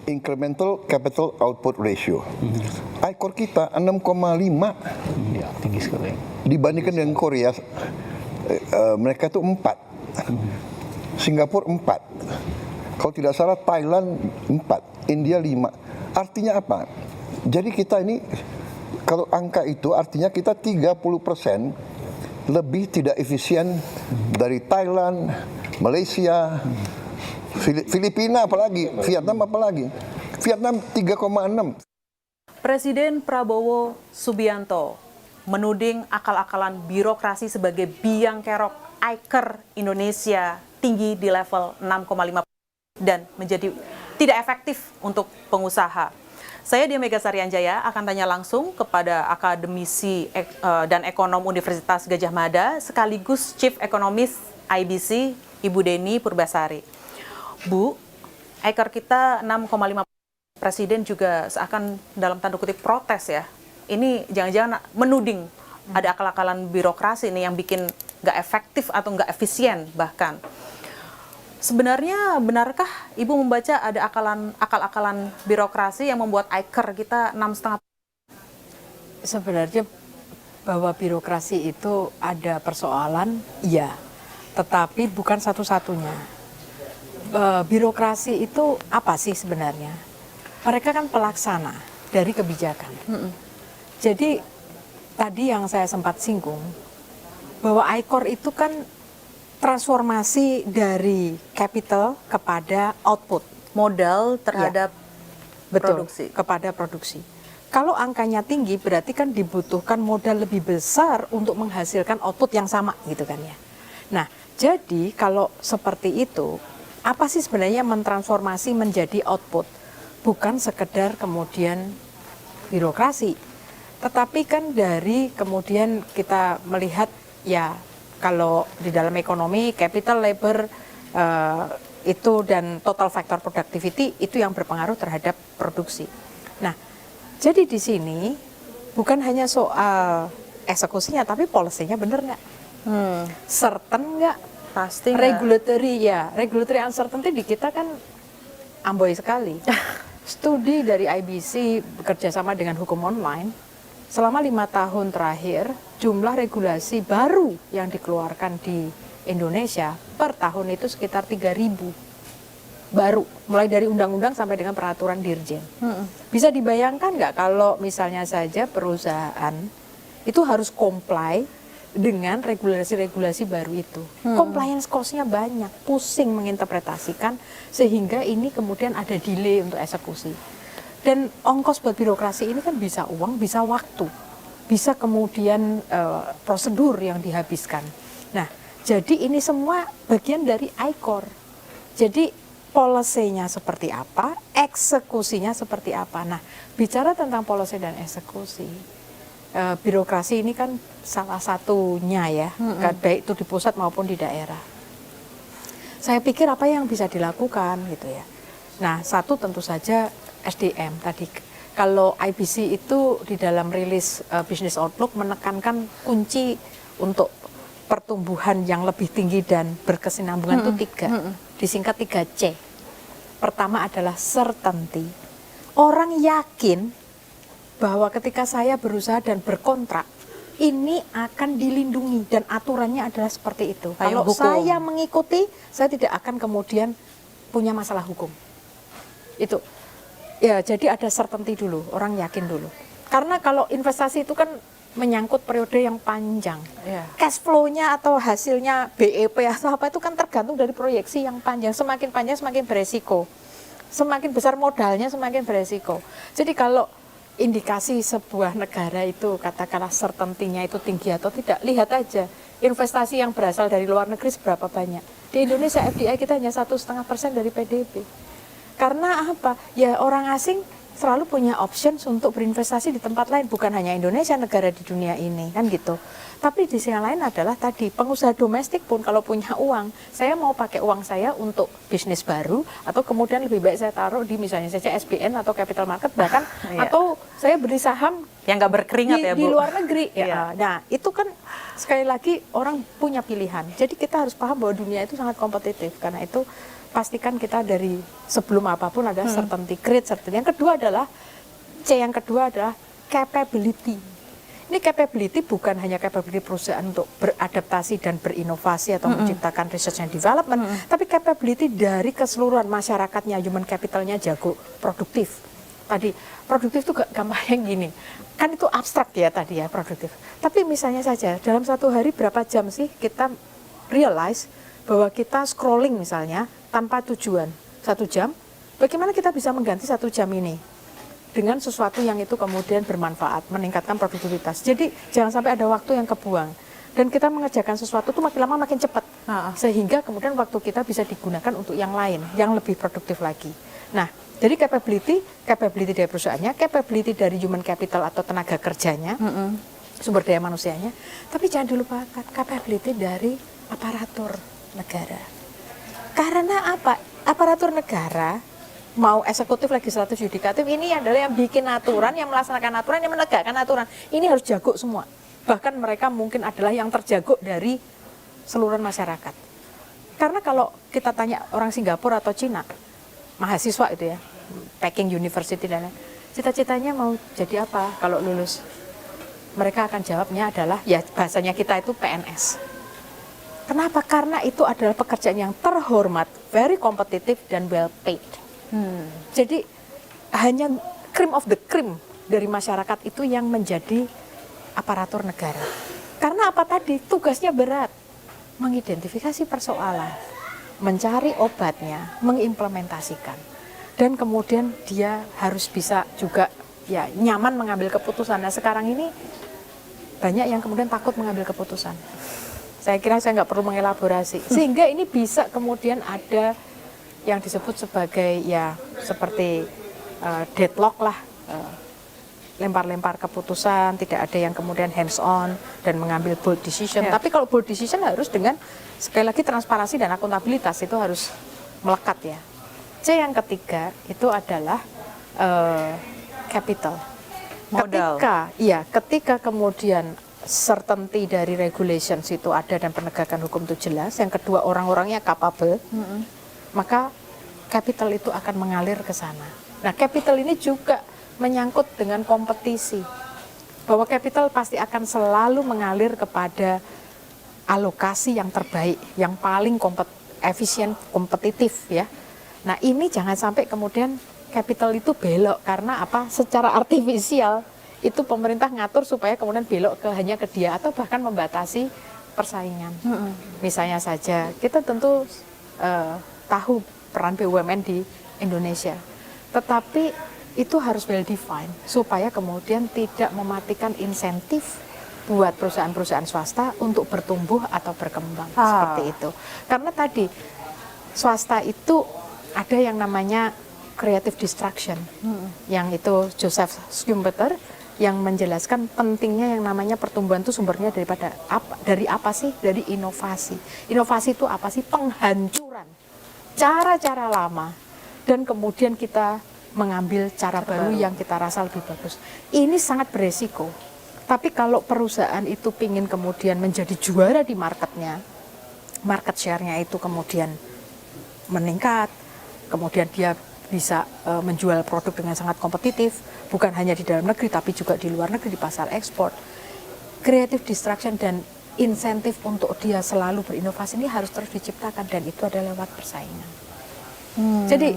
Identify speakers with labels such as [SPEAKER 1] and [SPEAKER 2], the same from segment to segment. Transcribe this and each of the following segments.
[SPEAKER 1] incremental capital output ratio. ICOR kita 6,5.
[SPEAKER 2] Ya, tinggi sekali.
[SPEAKER 1] Dibandingkan dengan Korea, mereka itu 4. Singapura 4. Kalau tidak salah Thailand 4, India 5. Artinya apa? Jadi kita ini, kalau angka itu artinya kita 30% lebih tidak efisien dari Thailand, Malaysia, Filipina apalagi, Vietnam apalagi. Vietnam 3,6.
[SPEAKER 3] Presiden Prabowo Subianto menuding akal-akalan birokrasi sebagai biang kerok ICOR Indonesia tinggi di level 6,5 dan menjadi tidak efektif untuk pengusaha. Saya Dia Megasari Anjaya akan tanya langsung kepada akademisi dan ekonom Universitas Gadjah Mada sekaligus Chief Economist IBC Ibu Deni Purbasari. Bu, ICOR kita 6,5, Presiden juga seakan dalam tanda kutip protes ya. Ini jangan-jangan menuding ada akal-akalan birokrasi nih yang bikin nggak efektif atau nggak efisien bahkan. Sebenarnya benarkah Ibu membaca ada akal-akalan birokrasi yang membuat ICOR kita 6,5?
[SPEAKER 4] Sebenarnya bahwa birokrasi itu ada persoalan, iya. Tetapi bukan satu-satunya. Birokrasi itu apa sih sebenarnya? Mereka kan pelaksana dari kebijakan. Jadi tadi yang saya sempat singgung, bahwa ICOR itu kan transformasi dari capital kepada output.
[SPEAKER 3] Modal terhadap produksi.
[SPEAKER 4] Kepada produksi. Kalau angkanya tinggi berarti kan dibutuhkan modal lebih besar untuk menghasilkan output yang sama gitu kan ya. Nah, jadi kalau seperti itu, apa sih sebenarnya mentransformasi menjadi output? Bukan sekedar kemudian birokrasi. Tetapi kan dari kemudian kita melihat ya kalau di dalam ekonomi capital labor itu dan total factor productivity itu yang berpengaruh terhadap produksi. Nah, jadi di sini bukan hanya soal eksekusinya tapi policy-nya benar nggak? Certain nggak?
[SPEAKER 3] Pasti
[SPEAKER 4] regulatory uncertainty di kita kan amboy sekali. Studi dari IBC bekerjasama dengan Hukum Online, selama 5 tahun terakhir, jumlah regulasi baru yang dikeluarkan di Indonesia per tahun itu sekitar 3.000 baru, mulai dari undang-undang sampai dengan peraturan dirjen. Bisa dibayangkan nggak kalau misalnya saja perusahaan itu harus comply dengan regulasi-regulasi baru itu. Compliance cost-nya banyak, pusing menginterpretasikan, sehingga ini kemudian ada delay untuk eksekusi. Dan ongkos buat birokrasi ini kan bisa uang, bisa waktu, bisa kemudian prosedur yang dihabiskan. Nah, jadi ini semua bagian dari ICOR. Jadi policy-nya seperti apa, eksekusinya seperti apa. Nah, bicara tentang policy dan eksekusi, birokrasi ini kan salah satunya ya, baik itu di pusat maupun di daerah. Saya pikir apa yang bisa dilakukan gitu ya. Nah, satu tentu saja SDM tadi. Kalau IBC itu di dalam rilis Business Outlook menekankan kunci untuk pertumbuhan yang lebih tinggi dan berkesinambungan itu 3, disingkat 3C. Pertama adalah certainty. Orang yakin bahwa ketika saya berusaha dan berkontrak, ini akan dilindungi dan aturannya adalah seperti itu. Kalau saya mengikuti, saya tidak akan kemudian punya masalah hukum. Itu. Ya, jadi ada certainty dulu, orang yakin dulu. Karena kalau investasi itu kan menyangkut periode yang panjang. Cash flow-nya atau hasilnya BEP atau apa itu kan tergantung dari proyeksi yang panjang. Semakin panjang semakin beresiko. Semakin besar modalnya semakin beresiko. Jadi kalau indikasi sebuah negara itu katakanlah certainty-nya itu tinggi atau tidak, lihat aja investasi yang berasal dari luar negeri seberapa banyak. Di Indonesia FDI kita hanya 1,5% dari PDB. Karena apa? Ya orang asing selalu punya options untuk berinvestasi di tempat lain, bukan hanya Indonesia, negara di dunia ini, kan gitu. Tapi di sisi lain adalah tadi, pengusaha domestik pun kalau punya uang, saya mau pakai uang saya untuk bisnis baru, atau kemudian lebih baik saya taruh di misalnya saja SBN atau capital market, bahkan atau saya beli saham
[SPEAKER 3] yang nggak berkeringat
[SPEAKER 4] di luar negeri. Nah, itu kan sekali lagi orang punya pilihan. Jadi kita harus paham bahwa dunia itu sangat kompetitif. Karena itu pastikan kita dari sebelum apapun ada certainty, create certainty. Yang kedua adalah yang kedua adalah capability. Ini capability bukan hanya capability perusahaan untuk beradaptasi dan berinovasi atau menciptakan research and development, tapi capability dari keseluruhan masyarakatnya, human capitalnya jago, produktif. Tadi produktif itu gampang yang gini, kan itu abstrak ya tadi ya produktif. Tapi misalnya saja dalam satu hari berapa jam sih kita realize bahwa kita scrolling misalnya tanpa tujuan 1 jam, bagaimana kita bisa mengganti 1 jam ini dengan sesuatu yang itu kemudian bermanfaat, meningkatkan produktivitas. Jadi jangan sampai ada waktu yang kebuang. Dan kita mengerjakan sesuatu itu makin lama makin cepat. Sehingga kemudian waktu kita bisa digunakan untuk yang lain, yang lebih produktif lagi. Nah, jadi capability dari perusahaannya, capability dari human capital atau tenaga kerjanya, sumber daya manusianya. Tapi jangan dilupakan capability dari aparatur negara. Karena apa? Aparatur negara mau eksekutif, legislatif, yudikatif, ini adalah yang bikin aturan, yang melaksanakan aturan, yang menegakkan aturan. Ini harus jago semua. Bahkan mereka mungkin adalah yang terjago dari seluruh masyarakat. Karena kalau kita tanya orang Singapura atau Cina, mahasiswa itu ya, Peking University dan lain, cita-citanya mau jadi apa kalau lulus? Mereka akan jawabnya adalah, ya bahasanya kita itu PNS. Kenapa? Karena itu adalah pekerjaan yang terhormat, very kompetitif dan well paid. Jadi hanya cream of the cream dari masyarakat itu yang menjadi aparatur negara. Karena apa tadi? Tugasnya berat. Mengidentifikasi persoalan, mencari obatnya, mengimplementasikan. Dan kemudian dia harus bisa juga ya nyaman mengambil keputusan. Nah sekarang ini banyak yang kemudian takut mengambil keputusan. Saya kira saya nggak perlu mengelaborasi. Sehingga ini bisa kemudian ada yang disebut sebagai ya seperti deadlock lah, lempar-lempar keputusan, tidak ada yang kemudian hands on dan mengambil bold decision. Tapi kalau bold decision harus dengan sekali lagi transparansi dan akuntabilitas, itu harus melekat ya. C yang ketiga itu adalah capital.
[SPEAKER 3] Modal.
[SPEAKER 4] Ketika kemudian certainty dari regulations itu ada dan penegakan hukum itu jelas. Yang kedua orang-orangnya capable. Maka capital itu akan mengalir ke sana. Nah, capital ini juga menyangkut dengan kompetisi. Bahwa capital pasti akan selalu mengalir kepada alokasi yang terbaik, yang paling efisien, kompetitif ya. Nah, ini jangan sampai kemudian capital itu belok karena apa? Secara artifisial itu pemerintah ngatur supaya kemudian belok hanya ke dia atau bahkan membatasi persaingan. Misalnya saja, kita tentu tahu peran BUMN di Indonesia, tetapi itu harus well defined supaya kemudian tidak mematikan insentif buat perusahaan-perusahaan swasta untuk bertumbuh atau berkembang seperti itu. Karena tadi swasta itu ada yang namanya creative destruction, yang itu Joseph Schumpeter yang menjelaskan pentingnya yang namanya pertumbuhan itu sumbernya dari apa sih? Dari inovasi. Inovasi itu apa sih? Penghancuran cara-cara lama dan kemudian kita mengambil cara baru yang kita rasa lebih bagus. Ini sangat beresiko. Tapi kalau perusahaan itu pingin kemudian menjadi juara di marketnya, market share-nya itu kemudian meningkat, kemudian dia bisa menjual produk dengan sangat kompetitif, bukan hanya di dalam negeri tapi juga di luar negeri, di pasar ekspor. Creative destruction dan insentif untuk dia selalu berinovasi ini harus terus diciptakan, dan itu adalah lewat persaingan. Jadi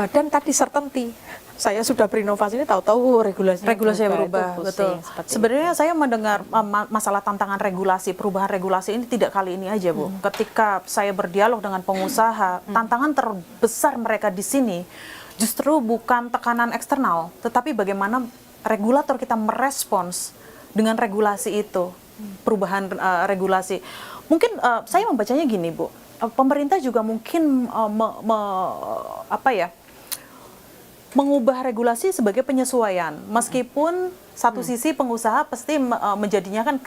[SPEAKER 4] dan tadi certainty, saya sudah berinovasi ini tahu-tahu regulasinya
[SPEAKER 3] berubah, betul. Sebenarnya saya mendengar masalah tantangan regulasi, perubahan regulasi ini tidak kali ini aja, Bu. Ketika saya berdialog dengan pengusaha, tantangan terbesar mereka di sini justru bukan tekanan eksternal, tetapi bagaimana regulator kita merespons dengan regulasi itu, perubahan regulasi. Mungkin saya membacanya gini, Bu. Pemerintah juga mungkin mengubah regulasi sebagai penyesuaian, meskipun satu sisi pengusaha pasti menjadinya kan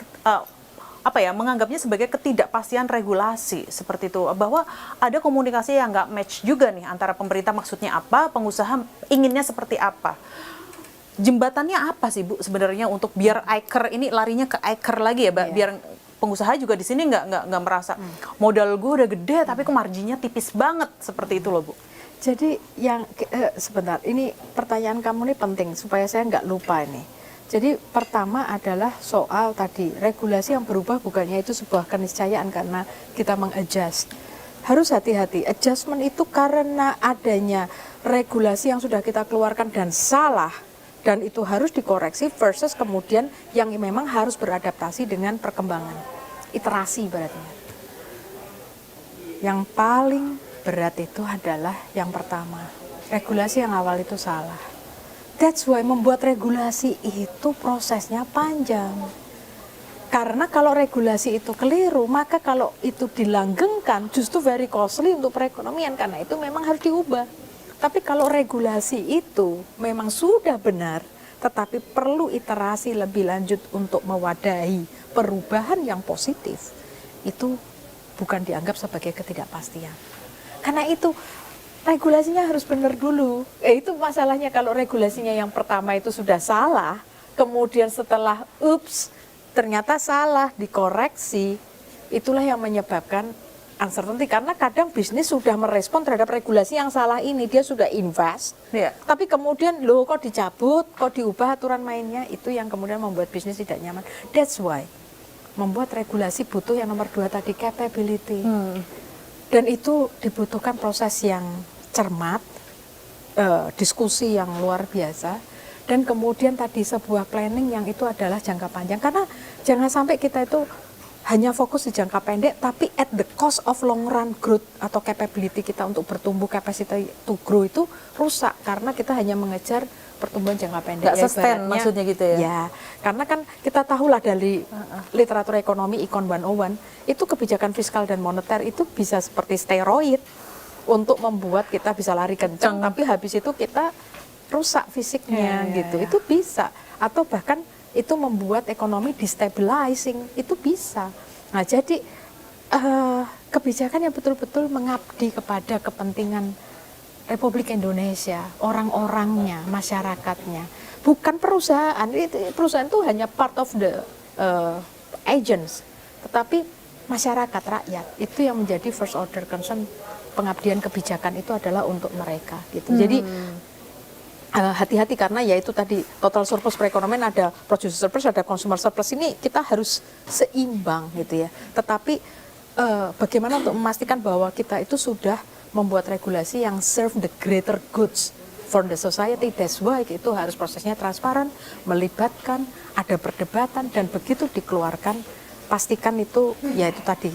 [SPEAKER 3] menganggapnya sebagai ketidakpastian regulasi seperti itu, bahwa ada komunikasi yang nggak match juga nih antara pemerintah maksudnya apa, pengusaha inginnya seperti apa. Jembatannya apa sih, Bu, sebenarnya untuk biar ICAR ini larinya ke ICAR lagi ya, biar pengusaha juga di sini nggak merasa modal gue udah gede tapi kok marginnya tipis banget seperti itu loh Bu.
[SPEAKER 4] Jadi yang sebentar, ini pertanyaan kamu ini penting supaya saya nggak lupa ini. Jadi pertama adalah soal tadi regulasi yang berubah bukannya itu sebuah keniscayaan karena kita mengadjust. Harus hati-hati, adjustment itu karena adanya regulasi yang sudah kita keluarkan dan salah dan itu harus dikoreksi versus kemudian yang memang harus beradaptasi dengan perkembangan. Iterasi beratnya. Yang paling berat itu adalah yang pertama, regulasi yang awal itu salah. That's why membuat regulasi itu prosesnya panjang. Karena kalau regulasi itu keliru, maka kalau itu dilanggengkan justru very costly untuk perekonomian karena itu memang harus diubah. Tapi kalau regulasi itu memang sudah benar, tetapi perlu iterasi lebih lanjut untuk mewadahi perubahan yang positif, itu bukan dianggap sebagai ketidakpastian. Karena itu regulasinya harus benar dulu. Itu masalahnya kalau regulasinya yang pertama itu sudah salah, kemudian setelah ternyata salah, dikoreksi, itulah yang menyebabkan uncertainty. Karena kadang bisnis sudah merespon terhadap regulasi yang salah ini, dia sudah invest, tapi kemudian loh kok dicabut, kok diubah aturan mainnya, itu yang kemudian membuat bisnis tidak nyaman. That's why membuat regulasi butuh yang nomor 2 tadi, capability. Dan itu dibutuhkan proses yang cermat, diskusi yang luar biasa, dan kemudian tadi sebuah planning yang itu adalah jangka panjang. Karena jangan sampai kita itu hanya fokus di jangka pendek, tapi at the cost of long run growth atau capability kita untuk bertumbuh, capacity to grow itu rusak karena kita hanya mengejar pertumbuhan jangka pendek.
[SPEAKER 3] Nggak sustain maksudnya gitu ya?
[SPEAKER 4] Ya, karena kan kita tahulah dari literatur ekonomi Econ 101, itu kebijakan fiskal dan moneter itu bisa seperti steroid untuk membuat kita bisa lari kencang, tapi habis itu kita rusak fisiknya gitu. Itu bisa, atau bahkan itu membuat ekonomi destabilizing, itu bisa. Nah, jadi kebijakan yang betul-betul mengabdi kepada kepentingan Republik Indonesia, orang-orangnya, masyarakatnya, bukan perusahaan. Perusahaan itu hanya part of the agents, tetapi masyarakat, rakyat itu yang menjadi first order concern. Pengabdian kebijakan itu adalah untuk mereka gitu. Jadi hati-hati karena ya itu tadi total surplus perekonomian, ada producer surplus, ada consumer surplus, ini kita harus seimbang gitu ya. Tetapi bagaimana untuk memastikan bahwa kita itu sudah membuat regulasi yang serve the greater goods for the society. That's why itu harus prosesnya transparan, melibatkan, ada perdebatan, dan begitu dikeluarkan pastikan itu ya itu tadi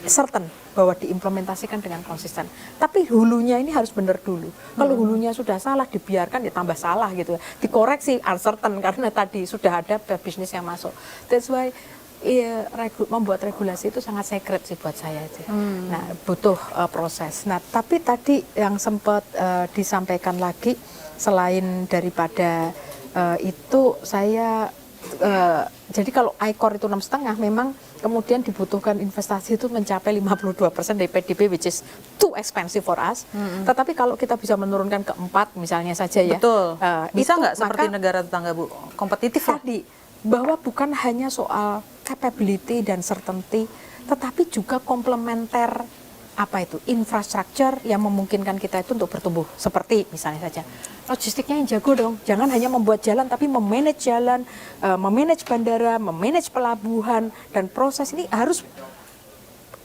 [SPEAKER 4] certain bahwa diimplementasikan dengan konsisten. Tapi hulunya ini harus benar dulu. Kalau hulunya sudah salah, dibiarkan ya tambah salah gitu ya. Dikoreksi uncertain karena tadi sudah ada bisnis yang masuk. That's why membuat regulasi itu sangat secret sih buat saya sih. Nah, butuh proses. Nah, tapi tadi yang sempat disampaikan lagi selain daripada itu saya jadi kalau ICOR itu 6,5 memang kemudian dibutuhkan investasi itu mencapai 52% dari PDB, which is too expensive for us. Tetapi kalau kita bisa menurunkan ke 4 misalnya saja ya.
[SPEAKER 3] Betul. Bisa nggak
[SPEAKER 4] itu,
[SPEAKER 3] seperti negara tetangga Bu? Kompetitif
[SPEAKER 4] tadi bahwa bukan hanya soal capability dan certainty, tetapi juga komplementer infrastruktur yang memungkinkan kita itu untuk bertumbuh. Seperti misalnya saja logistiknya yang jago dong, jangan hanya membuat jalan tapi memanage jalan, memanage bandara, memanage pelabuhan, dan proses ini harus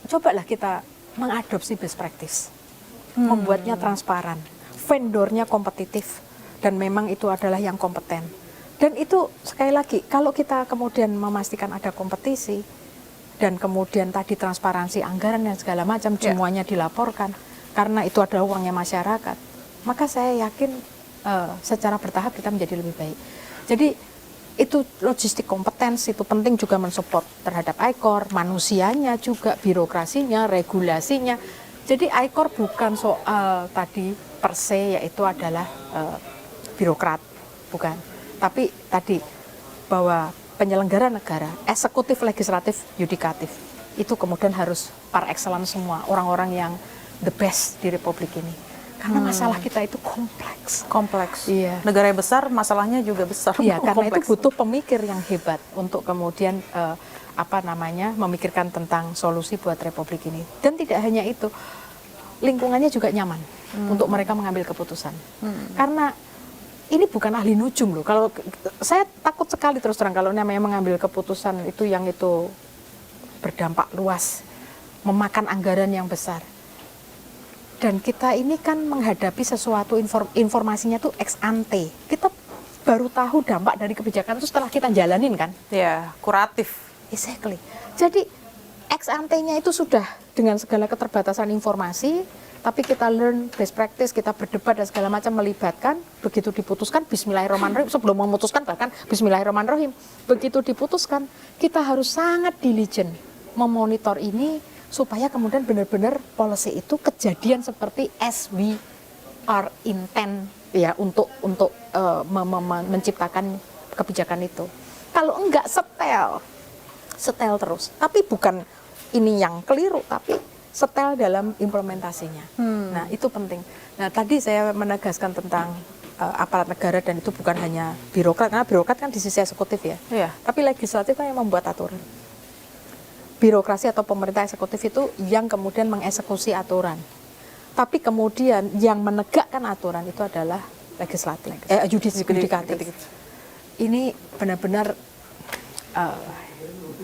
[SPEAKER 4] cobalah kita mengadopsi best practice, membuatnya transparan, vendornya kompetitif, dan memang itu adalah yang kompeten. Dan itu sekali lagi kalau kita kemudian memastikan ada kompetisi dan kemudian tadi transparansi anggaran dan segala macam semuanya dilaporkan karena itu adalah uangnya masyarakat, maka saya yakin secara bertahap kita menjadi lebih baik. Jadi itu logistik kompetensi itu penting juga mensupport terhadap ICOR, manusianya juga, birokrasinya, regulasinya. Jadi ICOR bukan soal tadi per se yaitu adalah birokrat, bukan. Tapi tadi bahwa penyelenggara negara, eksekutif, legislatif, yudikatif, itu kemudian harus par excellence semua, orang-orang yang the best di Republik ini. Karena masalah kita itu kompleks.
[SPEAKER 3] Iya. Negara yang besar, masalahnya juga besar.
[SPEAKER 4] Iya, karena itu butuh pemikir yang hebat untuk kemudian memikirkan tentang solusi buat Republik ini. Dan tidak hanya itu, lingkungannya juga nyaman untuk mereka mengambil keputusan. Karena ini bukan ahli nujum loh. Kalau saya takut sekali terus terang kalau namanya mengambil keputusan itu yang itu berdampak luas, memakan anggaran yang besar. Dan kita ini kan menghadapi sesuatu informasinya tuh ex ante. Kita baru tahu dampak dari kebijakan itu setelah kita jalanin kan?
[SPEAKER 3] Ya, kuratif.
[SPEAKER 4] Exactly. Jadi ex ante-nya itu sudah dengan segala keterbatasan informasi, tapi kita learn best practice, kita berdebat dan segala macam melibatkan, begitu diputuskan bismillahirrahmanirrahim, sebelum memutuskan bahkan bismillahirrahmanirrahim. Begitu diputuskan, kita harus sangat diligent memonitor ini supaya kemudian benar-benar policy itu kejadian seperti as we are intent ya untuk menciptakan kebijakan itu. Kalau enggak setel terus. Tapi bukan ini yang keliru, tapi setel dalam implementasinya. Nah, itu penting. Nah, tadi saya menegaskan tentang aparat negara dan itu bukan hanya birokrat, karena birokrat kan di sisi eksekutif ya.
[SPEAKER 3] Iya.
[SPEAKER 4] Tapi legislatif kan yang membuat aturan. Birokrasi atau pemerintah eksekutif itu yang kemudian mengeksekusi aturan. Tapi kemudian yang menegakkan aturan itu adalah legislatif, yudikatif. Ini benar-benar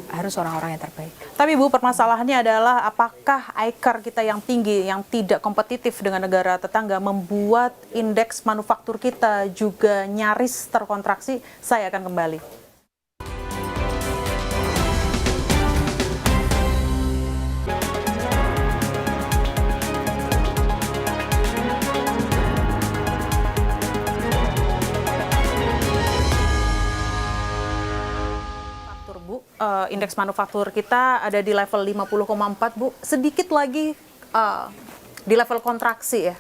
[SPEAKER 4] harus orang-orang yang terbaik.
[SPEAKER 3] Tapi Bu, permasalahannya adalah apakah ICAR kita yang tinggi, yang tidak kompetitif dengan negara tetangga membuat indeks manufaktur kita juga nyaris terkontraksi? Saya akan kembali. Indeks manufaktur kita ada di level 50,4 Bu, sedikit lagi di level kontraksi ya,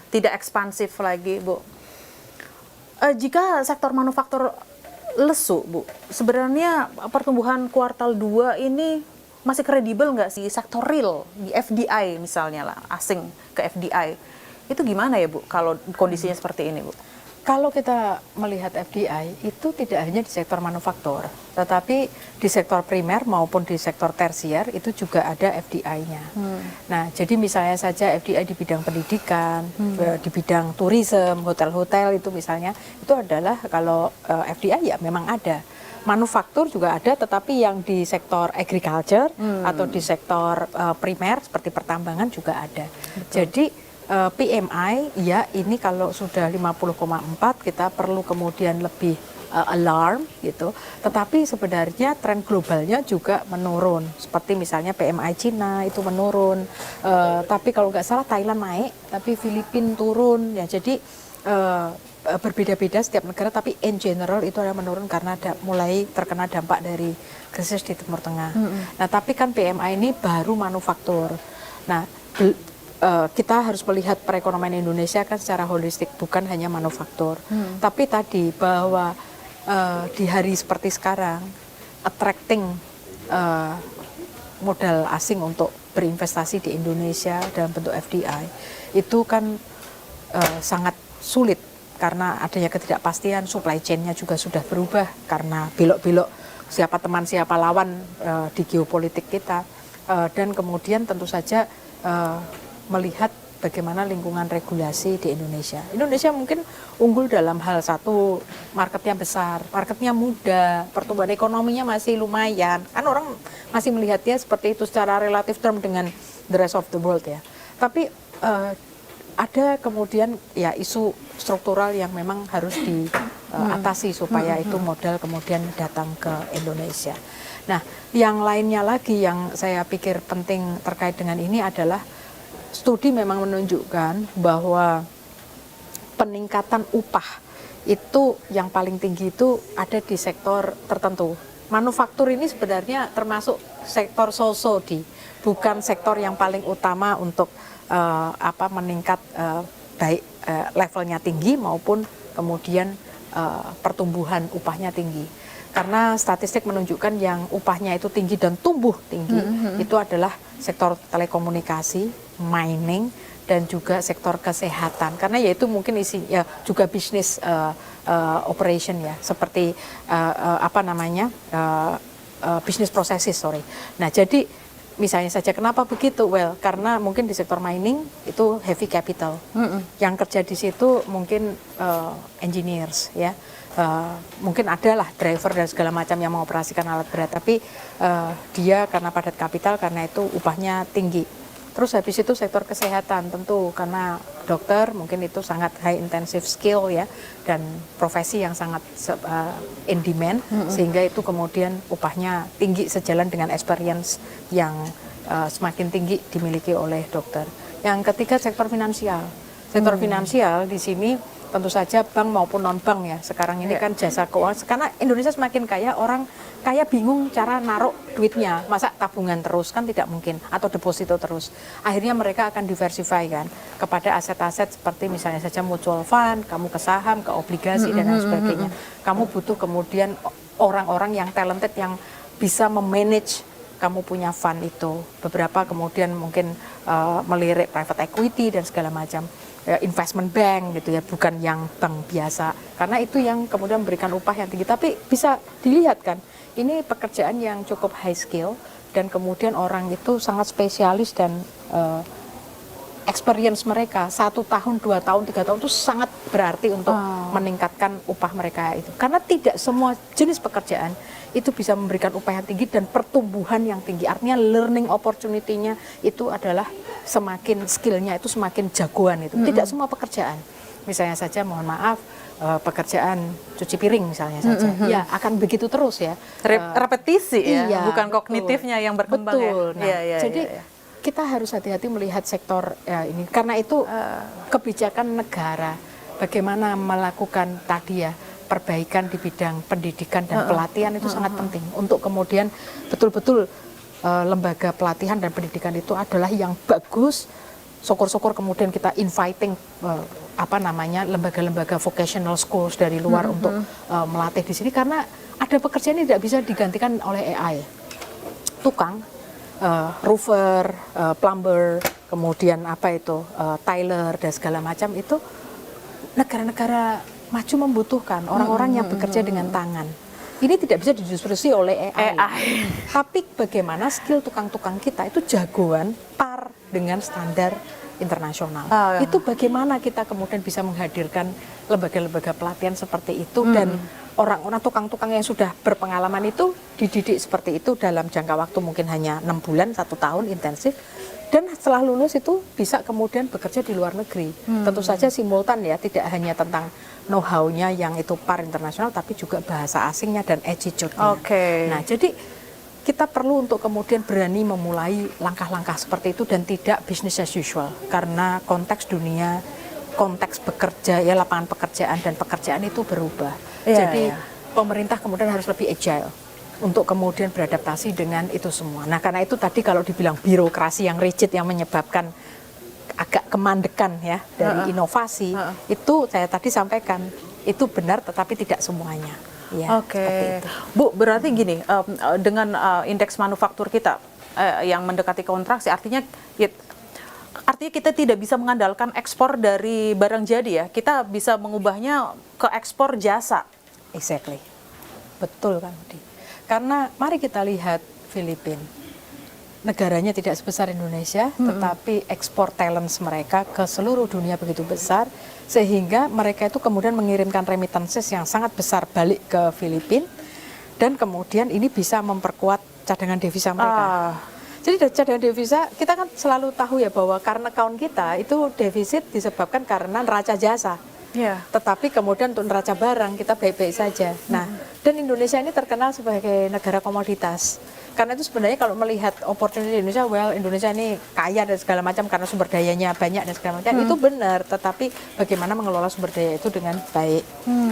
[SPEAKER 3] tidak ekspansif lagi Bu. Jika sektor manufaktur lesu Bu, sebenarnya pertumbuhan kuartal 2 ini masih kredibel nggak sih sektor real, di FDI misalnya lah, asing ke FDI, itu gimana ya Bu kalau kondisinya seperti ini Bu?
[SPEAKER 4] Kalau kita melihat FDI itu tidak hanya di sektor manufaktur, tetapi di sektor primer maupun di sektor tersier itu juga ada FDI-nya. Nah, jadi misalnya saja FDI di bidang pendidikan, di bidang tourism, hotel-hotel itu misalnya, itu adalah kalau FDI ya memang ada. Manufaktur juga ada, tetapi yang di sektor agriculture atau di sektor primer seperti pertambangan juga ada. Betul. Jadi PMI ya ini kalau sudah 50,4 kita perlu kemudian lebih alarm gitu. Tetapi sebenarnya tren globalnya juga menurun. Seperti misalnya PMI Cina itu menurun. Tapi kalau nggak salah Thailand naik, tapi Filipina turun. Ya jadi berbeda-beda setiap negara. Tapi in general itu ada menurun karena mulai terkena dampak dari krisis di Timur Tengah. Nah tapi kan PMI ini baru manufaktur. Nah kita harus melihat perekonomian Indonesia kan secara holistik, bukan hanya manufaktur. Tapi tadi bahwa di hari seperti sekarang, attracting modal asing untuk berinvestasi di Indonesia dalam bentuk FDI, itu kan sangat sulit karena adanya ketidakpastian, supply chain-nya juga sudah berubah karena belok-belok siapa teman siapa lawan di geopolitik kita. Dan kemudian tentu saja melihat bagaimana lingkungan regulasi di Indonesia. Indonesia mungkin unggul dalam hal satu, marketnya besar, marketnya muda, pertumbuhan ekonominya masih lumayan. Kan orang masih melihatnya seperti itu secara relatif term dengan the rest of the world ya. Tapi ada kemudian ya isu struktural yang memang harus diatasi supaya itu modal kemudian datang ke Indonesia. Nah, yang lainnya lagi yang saya pikir penting terkait dengan ini adalah studi memang menunjukkan bahwa peningkatan upah itu yang paling tinggi itu ada di sektor tertentu. Manufaktur ini sebenarnya termasuk sektor so-so bukan sektor yang paling utama untuk meningkat baik levelnya tinggi maupun kemudian pertumbuhan upahnya tinggi. Karena statistik menunjukkan yang upahnya itu tinggi dan tumbuh tinggi itu adalah sektor telekomunikasi, mining, dan juga sektor kesehatan. Karena yaitu mungkin isinya juga bisnis operation ya, seperti business processes, sorry. Nah, jadi misalnya saja kenapa begitu? Well, karena mungkin di sektor mining itu heavy capital. Yang kerja di situ mungkin engineers, ya. Mungkin adalah driver dan segala macam yang mengoperasikan alat berat, tapi dia karena padat kapital, karena itu upahnya tinggi. Terus habis itu sektor kesehatan tentu karena dokter mungkin itu sangat high intensive skill ya, dan profesi yang sangat in demand, sehingga itu kemudian upahnya tinggi sejalan dengan experience yang semakin tinggi dimiliki oleh dokter. Yang ketiga sektor finansial. Sektor finansial di sini tentu saja bank maupun non bank ya. Sekarang ini kan jasa keuangan, karena Indonesia semakin kaya, orang kaya bingung cara naruh duitnya, masa tabungan terus, kan tidak mungkin, atau deposito terus. Akhirnya mereka akan diversify kan kepada aset-aset seperti misalnya saja mutual fund, kamu ke saham, ke obligasi dan lain sebagainya. Kamu butuh kemudian orang-orang yang talented yang bisa memanage kamu punya fund itu. Beberapa kemudian mungkin melirik private equity dan segala macam. Investment bank gitu ya, bukan yang bank biasa, karena itu yang kemudian memberikan upah yang tinggi. Tapi bisa dilihat kan, ini pekerjaan yang cukup high skill, dan kemudian orang itu sangat spesialis, dan experience mereka 1 tahun, 2 tahun, 3 tahun itu sangat berarti untuk meningkatkan upah mereka itu. Karena tidak semua jenis pekerjaan itu bisa memberikan upah yang tinggi dan pertumbuhan yang tinggi. Artinya learning opportunity-nya itu adalah semakin skillnya itu semakin jagoan itu. Tidak semua pekerjaan. Misalnya saja mohon maaf, pekerjaan cuci piring misalnya saja, ya akan begitu terus ya.
[SPEAKER 3] Repetisi ya,
[SPEAKER 4] iya,
[SPEAKER 3] bukan
[SPEAKER 4] betul.
[SPEAKER 3] kognitifnya yang berkembang.
[SPEAKER 4] Betul. Nah, jadi kita harus hati-hati melihat sektor ini, karena itu kebijakan negara bagaimana melakukan tadi ya perbaikan di bidang pendidikan dan pelatihan itu sangat penting untuk kemudian betul-betul lembaga pelatihan dan pendidikan itu adalah yang bagus. Syukur-syukur kemudian kita inviting lembaga-lembaga vocational schools dari luar untuk melatih di sini, karena ada pekerjaan yang tidak bisa digantikan oleh AI. Tukang, roofer, plumber, kemudian tiler dan segala macam itu negara-negara maju membutuhkan orang-orang yang bekerja dengan tangan. Ini tidak bisa didiskusi oleh AI. Tapi bagaimana skill tukang-tukang kita itu jagoan par dengan standar internasional. Itu bagaimana kita kemudian bisa menghadirkan lembaga-lembaga pelatihan seperti itu, dan orang-orang tukang-tukang yang sudah berpengalaman itu dididik seperti itu dalam jangka waktu mungkin hanya 6 bulan, 1 tahun intensif, dan setelah lulus itu bisa kemudian bekerja di luar negeri. Tentu saja simultan ya, tidak hanya tentang know-how-nya yang itu par internasional, tapi juga bahasa asingnya dan attitude-nya. Nah, jadi kita perlu untuk kemudian berani memulai langkah-langkah seperti itu dan tidak business as usual, karena konteks dunia, konteks bekerja ya, lapangan pekerjaan dan pekerjaan itu berubah. Jadi pemerintah kemudian harus lebih agile untuk kemudian beradaptasi dengan itu semua. Nah, karena itu tadi kalau dibilang birokrasi yang rigid yang menyebabkan agak kemandekan ya dari inovasi, itu saya tadi sampaikan itu benar, tetapi tidak semuanya. Ya, seperti itu.
[SPEAKER 3] Bu, berarti gini, dengan indeks manufaktur kita yang mendekati kontraksi, artinya kita tidak bisa mengandalkan ekspor dari barang jadi ya, kita bisa mengubahnya ke ekspor jasa.
[SPEAKER 4] Exactly, betul kan, Budi. Karena mari kita lihat Filipina. Negaranya tidak sebesar Indonesia, tetapi ekspor talents mereka ke seluruh dunia begitu besar, sehingga mereka itu kemudian mengirimkan remittances yang sangat besar balik ke Filipina, dan kemudian ini bisa memperkuat cadangan devisa mereka. Jadi cadangan devisa, kita kan selalu tahu ya bahwa current account kita itu defisit disebabkan karena neraca jasa. Tetapi kemudian untuk neraca barang kita baik-baik saja. Nah, dan Indonesia ini terkenal sebagai negara komoditas. Karena itu sebenarnya kalau melihat opportunity di Indonesia, Indonesia ini kaya dan segala macam karena sumber dayanya banyak dan segala macam, itu benar. Tetapi bagaimana mengelola sumber daya itu dengan baik,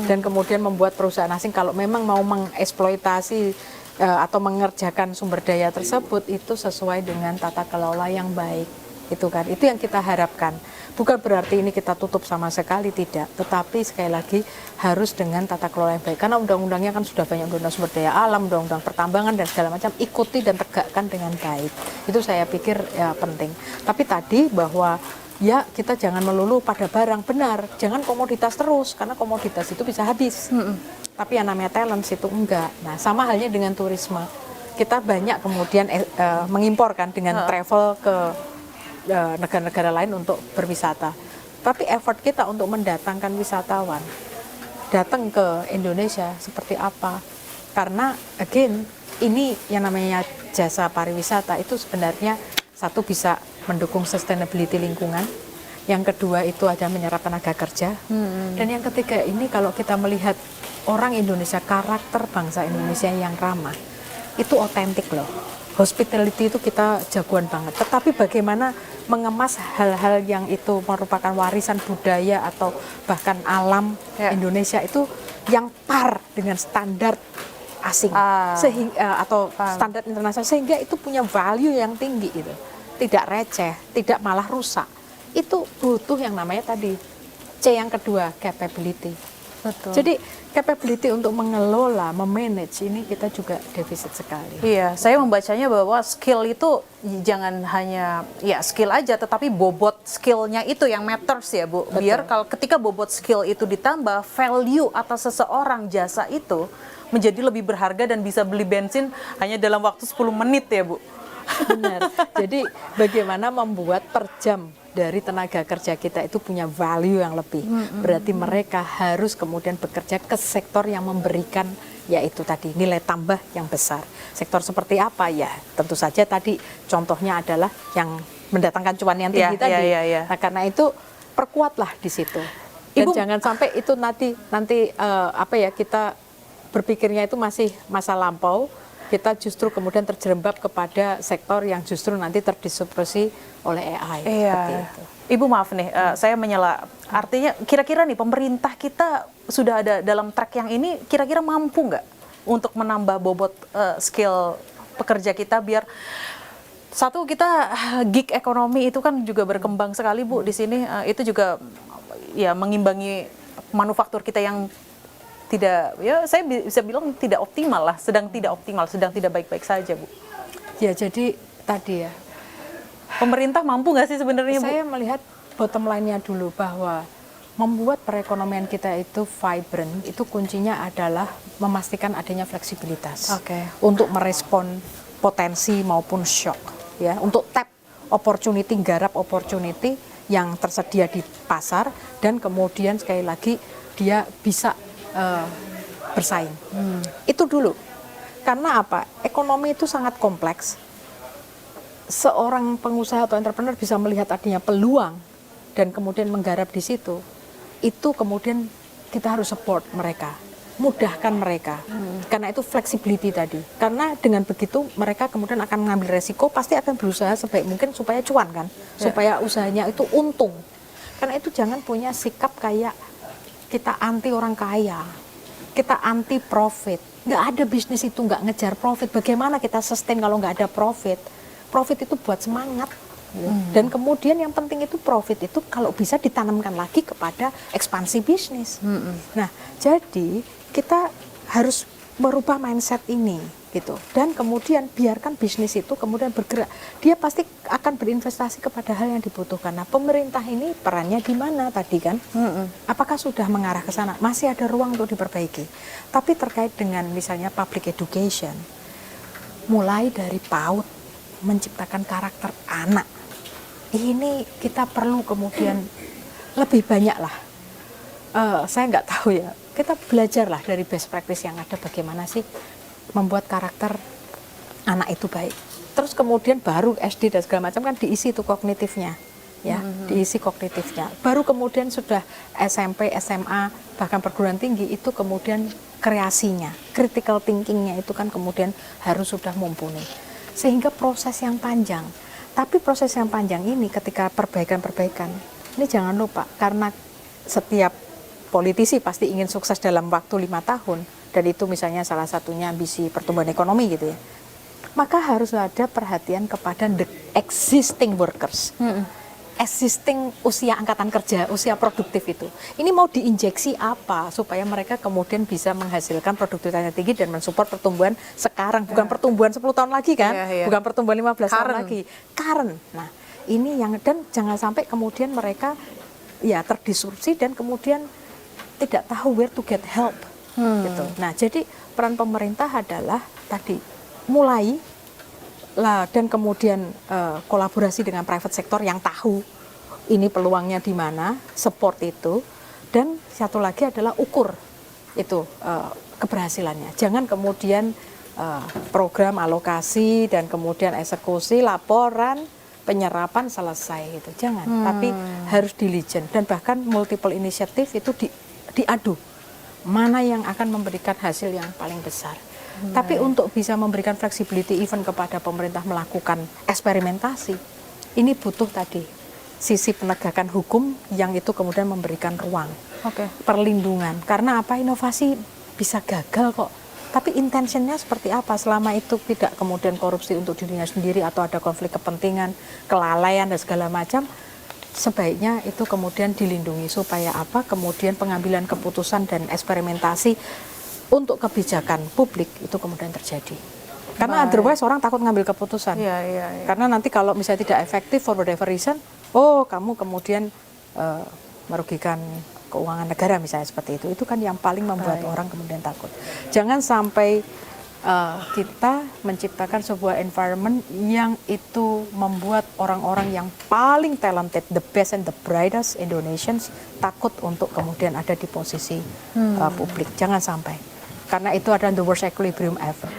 [SPEAKER 4] dan kemudian membuat perusahaan asing kalau memang mau mengeksploitasi atau mengerjakan sumber daya tersebut itu sesuai dengan tata kelola yang baik. Itu kan, itu yang kita harapkan. Bukan berarti ini kita tutup sama sekali, tidak. Tetapi sekali lagi harus dengan tata kelola yang baik. Karena undang-undangnya kan sudah banyak, undang-undang sumber daya alam, undang-undang pertambangan dan segala macam, ikuti dan tegakkan dengan baik. Itu saya pikir ya penting. Tapi tadi bahwa ya kita jangan melulu pada barang, benar. Jangan komoditas terus, karena komoditas itu bisa habis. Tapi yang namanya talent itu enggak. Nah, sama halnya dengan turisme. kita banyak kemudian mengimpor kan dengan travel ke negara-negara lain untuk berwisata. Tapi effort kita untuk mendatangkan wisatawan datang ke Indonesia seperti apa? Karena again ini yang namanya jasa pariwisata itu sebenarnya satu bisa mendukung sustainability lingkungan, yang kedua itu ada menyerap tenaga kerja, dan yang ketiga ini kalau kita melihat orang Indonesia, karakter bangsa Indonesia yang ramah itu otentik loh. Hospitality itu kita jagoan banget, tetapi bagaimana mengemas hal-hal yang itu merupakan warisan budaya atau bahkan alam Indonesia itu yang par dengan standar asing sehingga atau standar internasional, sehingga itu punya value yang tinggi, itu tidak receh, tidak malah rusak. Itu butuh yang namanya tadi C yang kedua, capability.
[SPEAKER 3] Betul.
[SPEAKER 4] Jadi capability untuk mengelola, memanage ini kita juga defisit sekali.
[SPEAKER 3] Iya, saya membacanya bahwa skill itu jangan hanya ya skill aja, tetapi bobot skillnya itu yang matters ya Bu. Biar kalau ketika bobot skill itu ditambah, value atas seseorang jasa itu menjadi lebih berharga dan bisa beli bensin hanya dalam waktu 10 menit ya Bu.
[SPEAKER 4] Benar. Jadi bagaimana membuat per jam dari tenaga kerja kita itu punya value yang lebih. Berarti mereka harus kemudian bekerja ke sektor yang memberikan yaitu tadi nilai tambah yang besar. Sektor seperti apa ya? Tentu saja tadi contohnya adalah yang mendatangkan cuan yang tinggi tadi. Nah, karena itu perkuatlah di situ. Dan jangan sampai itu nanti apa ya, kita berpikirnya itu masih masa lampau. Kita justru kemudian terjerembab kepada sektor yang justru nanti terdisrupsi oleh AI. Seperti itu.
[SPEAKER 3] Ibu maaf nih, saya menyela. Artinya kira-kira nih pemerintah kita sudah ada dalam track yang ini, kira-kira mampu nggak untuk menambah bobot skill pekerja kita biar satu kita gig ekonomi itu kan juga berkembang sekali Bu di sini, itu juga ya mengimbangi manufaktur kita yang tidak, ya saya bisa bilang tidak optimal lah, sedang tidak optimal, sedang tidak baik-baik saja Bu.
[SPEAKER 4] Ya jadi tadi ya,
[SPEAKER 3] pemerintah mampu nggak sih sebenarnya Bu?
[SPEAKER 4] Saya melihat bottom line-nya dulu bahwa membuat perekonomian kita itu vibrant, itu kuncinya adalah memastikan adanya fleksibilitas untuk merespon potensi maupun shock, ya, untuk tap opportunity, garap opportunity yang tersedia di pasar, dan kemudian sekali lagi dia bisa bersaing. Itu dulu. Karena apa? Ekonomi itu sangat kompleks. Seorang pengusaha atau entrepreneur bisa melihat adanya peluang dan kemudian menggarap di situ. Itu kemudian kita harus support mereka, mudahkan mereka. Karena itu flexibility tadi. Karena dengan begitu mereka kemudian akan mengambil resiko, pasti akan berusaha sebaik mungkin supaya cuan kan, supaya usahanya itu untung. Karena itu jangan punya sikap kayak kita anti orang kaya, kita anti profit. Nggak ada bisnis itu nggak ngejar profit. Bagaimana kita sustain kalau nggak ada profit? Profit itu buat semangat. Dan kemudian yang penting itu profit itu kalau bisa ditanamkan lagi kepada ekspansi bisnis. Nah, jadi kita harus merubah mindset ini gitu. Dan kemudian biarkan bisnis itu kemudian bergerak. Dia pasti akan berinvestasi kepada hal yang dibutuhkan. Nah, pemerintah ini perannya di mana tadi kan? Apakah sudah mengarah ke sana? Masih ada ruang untuk diperbaiki. Tapi terkait dengan misalnya public education, mulai dari PAUD menciptakan karakter anak. Ini kita perlu kemudian lebih banyak lah. Saya nggak tahu ya. Kita belajarlah dari best practice yang ada, bagaimana sih membuat karakter anak itu baik. Terus kemudian baru SD dan segala macam kan diisi itu kognitifnya, ya, diisi kognitifnya. Baru kemudian sudah SMP, SMA, bahkan perguruan tinggi itu kemudian kreasinya, critical thinkingnya itu kan kemudian harus sudah mumpuni. Sehingga proses yang panjang. Tapi proses yang panjang ini ketika perbaikan-perbaikan, ini jangan lupa karena setiap politisi pasti ingin sukses dalam waktu 5 tahun, dan itu misalnya salah satunya ambisi pertumbuhan ekonomi gitu ya, maka harus ada perhatian kepada the existing workers, existing usia angkatan kerja, usia produktif itu. Ini mau diinjeksi apa supaya mereka kemudian bisa menghasilkan produktivitasnya tinggi dan mensupport pertumbuhan sekarang, bukan pertumbuhan 10 tahun lagi kan, bukan pertumbuhan 15 tahun lagi, current. Nah, ini yang, dan jangan sampai kemudian mereka ya terdisrupsi dan kemudian tidak tahu where to get help gitu. Nah, jadi peran pemerintah adalah tadi mulai lah, dan kemudian kolaborasi dengan private sector yang tahu ini peluangnya di mana, support itu, dan satu lagi adalah ukur itu keberhasilannya. Jangan kemudian program alokasi dan kemudian eksekusi, laporan, penyerapan selesai itu, jangan. Tapi harus diligent dan bahkan multiple initiative itu diadu mana yang akan memberikan hasil yang paling besar. Tapi untuk bisa memberikan flexibility even kepada pemerintah melakukan eksperimentasi, ini butuh tadi sisi penegakan hukum yang itu kemudian memberikan ruang, perlindungan. Karena apa, inovasi bisa gagal kok. Tapi intentionnya seperti apa? Selama itu tidak kemudian korupsi untuk dirinya sendiri atau ada konflik kepentingan, kelalaian dan segala macam, sebaiknya itu kemudian dilindungi supaya apa? Kemudian pengambilan keputusan dan eksperimentasi untuk kebijakan publik itu kemudian terjadi. Karena otherwise orang takut ngambil keputusan. Karena nanti kalau misalnya tidak efektif for whatever reason, kamu kemudian merugikan keuangan negara misalnya seperti itu. Itu kan yang paling membuat orang kemudian takut. Jangan sampai kita menciptakan sebuah environment yang itu membuat orang-orang yang paling talented, the best and the brightest Indonesians takut untuk kemudian ada di posisi publik. Jangan sampai. Karena itu adalah the worst equilibrium ever.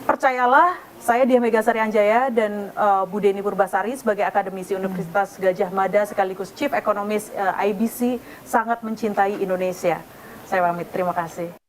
[SPEAKER 3] Percayalah, saya Diah Megasari Anjaya dan Bu Deni Purbasari sebagai akademisi Universitas Gadjah Mada sekaligus Chief Economist IBC sangat mencintai Indonesia. Saya pamit, terima kasih.